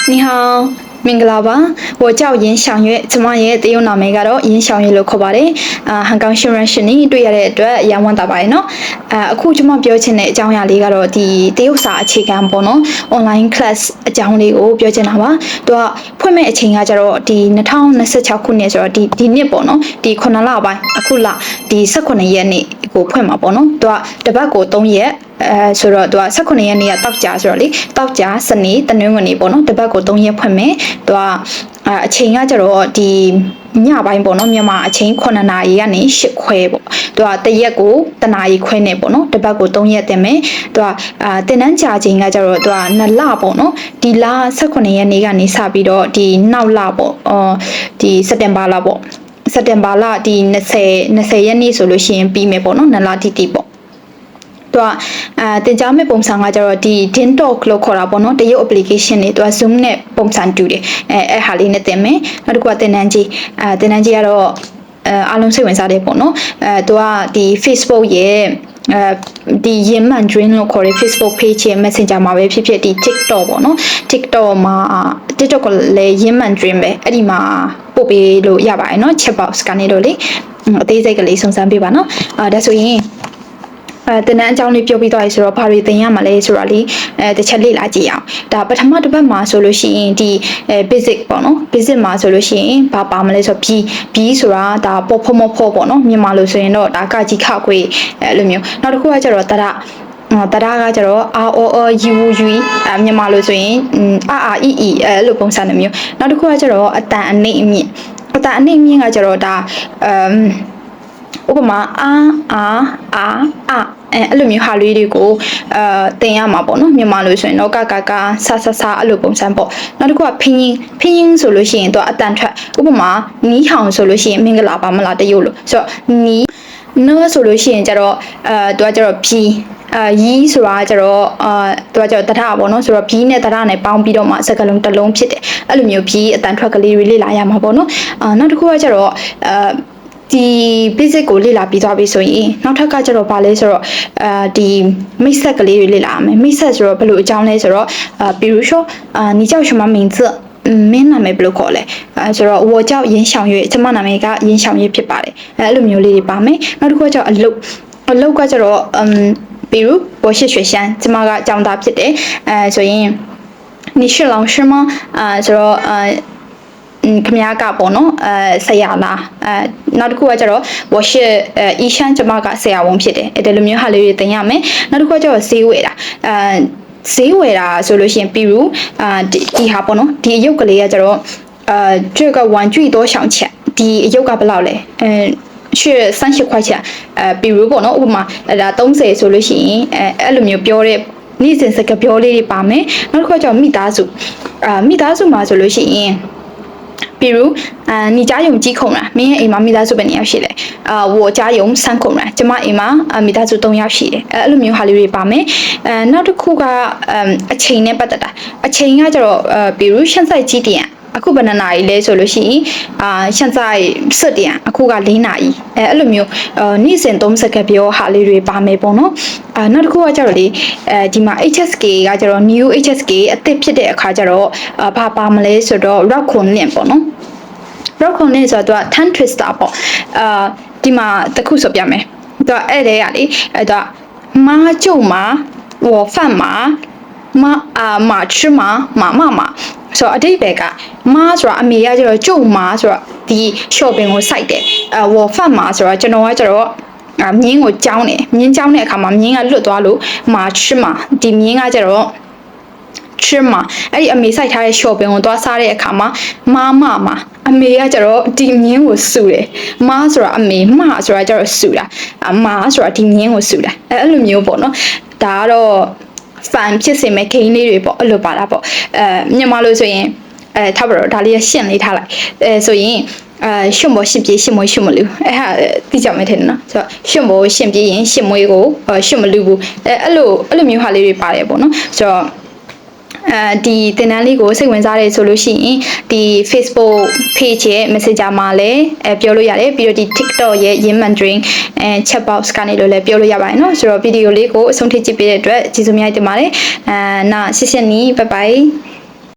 你好，明格老板，我叫严小月，怎么也得用哪枚个咯？严小月 local 吧嘞，香港新人是你对下来对阳光大白喏，အခုကျွန်မပြောချင်တဲ့အကြောင်းအရာလေးကတော့ဒီတရုတ်စာအခြေခံပေါ့နော် online class အကြောင်းလေးကိုပြောချင်တာပါသူကဖွင့်မဲ့အချိန်ကကျတော့ဒီ2026ခုနှစ်ဆိုတော့ဒီနှစ်ပေါ့နော်ဒီ9လပိုင်းအခုလဒီ18ရက်နေ့ကိုဖွင့်မှာပေါ့နော်သူကတပတ်ကို3ရက်ဆိုတော့သူက18ရက်နေ့ကတောက်ကြဆိုတော့လေတောက်ကြစနေတနင်္ဂနွေနေ့ပေါ့နော်တပတ်ကို3ရက်ဖွင့်မယ်သူကအချိန်ကကျတော့ဒီညပိုင်းပေါ့နော်မြန်မာအချိန်9နာရီကနေ10ခွဲပေါ့သူကတရက်ကိုတနာရီခွဲနေပေါ့နော်တပတ်ကို3ရက်တင်မယ်သူကတင်တန်းကြာချိန်ကကျတော့သူက2လပေါ့နော်ဒီလ18ရက်နေ့ကနေစပြီးတော့ဒီနောက်လပေါ့ဒီစက်တင်ဘာလပေါ့စက်တင်ဘာလဒီ20ရက်နေ့ဆိုလို့ရှိရင်ပြီးမယ်ပေါ့နော်2လတိတိပေါ့သူကတင်ကြားမဲ့ပုံစံကကျတော့ဒီ Dintalk လို့ခေါ်တာပေါ့နော်တရုတ် application တွေသူက Zoom နဲ့ပုံစံတူတယ်အဲ့ဟာလေးနဲ့တင်မယ်နောက်တစ်ခုကတင်တန်းကြီးကတော့အားလုံးစိတ်ဝင်စားတယ်ပေါ့နော်သူကဒီ Facebook ရဲ့ဒီရင်မှန် join လို့ခေါ်တဲ့ Facebook page ရဲ့ Messenger မှာပဲဖြစ်ဖြစ်ဒီ TikTok ပေါ့နော် TikTok မှာ TikTok ကလည်းရင်မှန် join ပဲအဲ့ဒီမှာပို့ပေးလို့ရပါတယ်နော် chat box ကနေတော့လေအသေးစိတ်ကလေးစုံစမ်းပေးပါနော်ဒါဆိုရင်တင်တဲ့အကြောင်းလေးပြောပြီးသွားပြီဆိုတော့ဘာတွေသင်ရမှာလဲဆိုတာလေးတစ်ချက်လေ့လာကြည့်အောင်ဒါပထမတစ်ပတ်မှာဆိုလို့ရှိရင်ဒီ basic ပေါ့နော် basic မှာဆိုလို့ရှိရင်ဘာပါမလဲဆိုတော့ B ဆိုတာဒါပေါ်ဖော်မဖော်ပေါ့နော်မြန်မာလိုဆိုရင်တော့ဒါကကြီးခခွေအဲ့လိုမျိုးနောက်တစ်ခုကကျတော့တရကကျတော့ ROU မြန်မာလိုဆိုရင် RREE အဲ့လိုပုံစံမျိုးနောက်တစ်ခုကကျတော့အတန်အနှိမ့်အမြင့်ကကျတော့ဒါဥပမာအဲ့လိုမျိုးဟာလေးတွေကိုသင်ရမှာပေါ့နော်မြန်မာလိုဆိုရင်တော့ကဆအဲ့လိုပုံစံပေါ့နောက်တစ်ခုကဖင်းရင်းဆိုလို့ရှိရင်တော့အတန်ထွက်ဥပမာနီးဟောင်ဆိုလို့ရှိရင်မင်္ဂလာပါမလားတရုတ်လို့ဆိုတော့နီးနော်ဆိုလို့ရှိရင်ကျတော့သူကကျတော့ဖြီးရီးဆိုတာကျတော့သူကကျတော့တထပေါ့နော်ဆိုတော့ဘီးနဲ့တထနဲ့ပေါင်းပြီးတော့မှစကားလုံးတစ်လုံးဖြစ်တယ်အဲ့လိုမျိုးဘီးအတန်ထွက်ကလေးတွေလေ့လာရမှာပေါ့နော်နောက်တစ်ခုကကျတော့ဒီ basic ကိုလေ့လာပြီးသွားပြီဆိုရင်နောက်ထပ်ကကျတော့ဗာလဲဆိုတော့ဒီမိတ်ဆက်ကလေးတွေလေ့လာရမယ်မိတ်ဆက်ဆိုတော့ဘယ်လိုအကြောင်းလဲဆိုတော့比如说你叫什么名字မင်းနာမည်ဘယ်လိုခေါ်လဲဆိုတော့我叫严小月ကျမနာမည်က严小月ဖြစ်ပါတယ်အဲ့လိုမျိုးလေးတွေပါမယ်နောက်တစ်ခုကကျတော့အလုပ်ကကျတော့比如我是学生ကျမကကျောင်းသားဖြစ်တယ်ဆိုရင်你是老师吗ဆိုတော့ခမရကပေါ့နော်ဆရာလားနောက်တစ်ခုကကျတော့我是医生ကျမကဆရာဝန်ဖြစ်တယ်အဲ့ဒီလိုမျိုးဟာလေးတွေသင်ရမယ်နောက်တစ်ခုကကျတော့ဈေးဝယ်တာဆိုလို့ရှိရင်比如ဒီဟာပေါ့နော်ဒီအရုပ်ကလေးကကျတော့这个玩具多少钱ဒီအရုပ်ကဘယ်လောက်လဲ是30块钱比如ပေါ့နော်ဥပမာဒါ30ဆိုလို့ရှိရင်အဲ့လိုမျိုးပြောတဲ့နေ့စဉ်စကားပြောလေးတွေပါမယ်နောက်တစ်ခုကကျတော့မိသားစုမှာဆိုလို့ရှိရင်比如你家有几口人မင်းရဲ့အိမ်မှာမိသားစုပဲ2ယောက်ရှိတယ်我家有3口人ကျမအိမ်မှာမိသားစု3ယောက်ရှိတယ်အဲ့လိုမျိုးဟာလေးတွေပါမယ်နောက်တစ်ခုကအချိန်နဲ့ပတ်သက်တာအချိန်ကကျတော့比如现在几点အခုဘယ်နှစ်နာရီလဲဆိုလို့ရှိရင်现在10点အခုက4နာရီအဲ့လိုမျိုးနေ့စဉ်3စက္ကန့်ပြောဟာလေးတွေပါမယ်ပေါ့နော်နောက်တစ်ခုကကျတော့လေဒီမှာ HSK ကကျတော့ new HSK အသစ်ဖြစ်တဲ့အခါကျတော့ဘာပါမလဲဆိုတော့ rock conlin ပေါ့နော် rock conlin ဆိုတော့သူက tongue twister ပေါ့ဒီမှာတစ်ခုဆိုပြမယ်သူကအဲ့တဲ့ကလေအဲ့တော့妈舅妈我饭嘛马吃嘛妈妈ဆိုတော့အတိတ်ဘက်ကမားဆိုတာအမေကကျတော့ကျုံမားဆိုတော့ဒီ shopping ကိုစိုက်တယ်ဝေါ်ဖတ်မာဆိုတော့ကျွန်တော်ကကျတော့မြင်းကိုကြောင်းတယ်မြင်းကြောင်းတဲ့အခါမှာမြင်းကလွတ်သွားလို့မာချစ်မာဒီမြင်းကကျတော့ချစ်မာအဲ့ဒီအမေစိုက်ထားတဲ့ shopping ကိုသွားစားတဲ့အခါမှာမာအမေကကျတော့ဒီမြင်းကိုစုတယ်မားဆိုတာအမေမဆိုတာကျတော့စုတာမာဆိုတာဒီမြင်းကိုစုတာအဲ့လိုမျိုးပေါ့နော်ဒါကတော့fan ဖြစ်စေမဲ့ gain လေးတွေပေါ့အဲ့လိုပါတာပေါ့မြန်မာလိုဆိုရင်ထားပါတော့ဒါလေးရှင်းလေးထားလိုက်ဆိုရင်ရှုံဘောရှင်းပြေးရှင်းမွေးရှင်းမလူအဲ့ဟာသိကြမယ်ထင်တယ်နော်ဆိုတော့ရှုံဘောရှင်းပြေးရင်ရှင်းမွေးကိုရှင်းမလူဘူးအဲ့လိုမျိုးဟာလေးတွေပါတယ်ပေါ့နော်ဆိုတော့ဒီသင်တန်းလေးကိုစိတ်ဝင်စားတယ်ဆိုလို့ရှိရင်ဒီ Facebook page ရဲ့ Messenger မှာလည်းပြောလို့ရတယ်ပြီးတော့ဒီ TikTok ရဲ့ Yin Mandarin chat box ကနေလည်းပြောလို့ရပါတယ်เนาะဆိုတော့ဗီဒီယိုလေးကိုအဆုံးထိကြည့်ပေးတဲ့အတွက်ကျေးဇူးများတင်ပါတယ်နာရှင်းနီဘိုင်ဘိုင်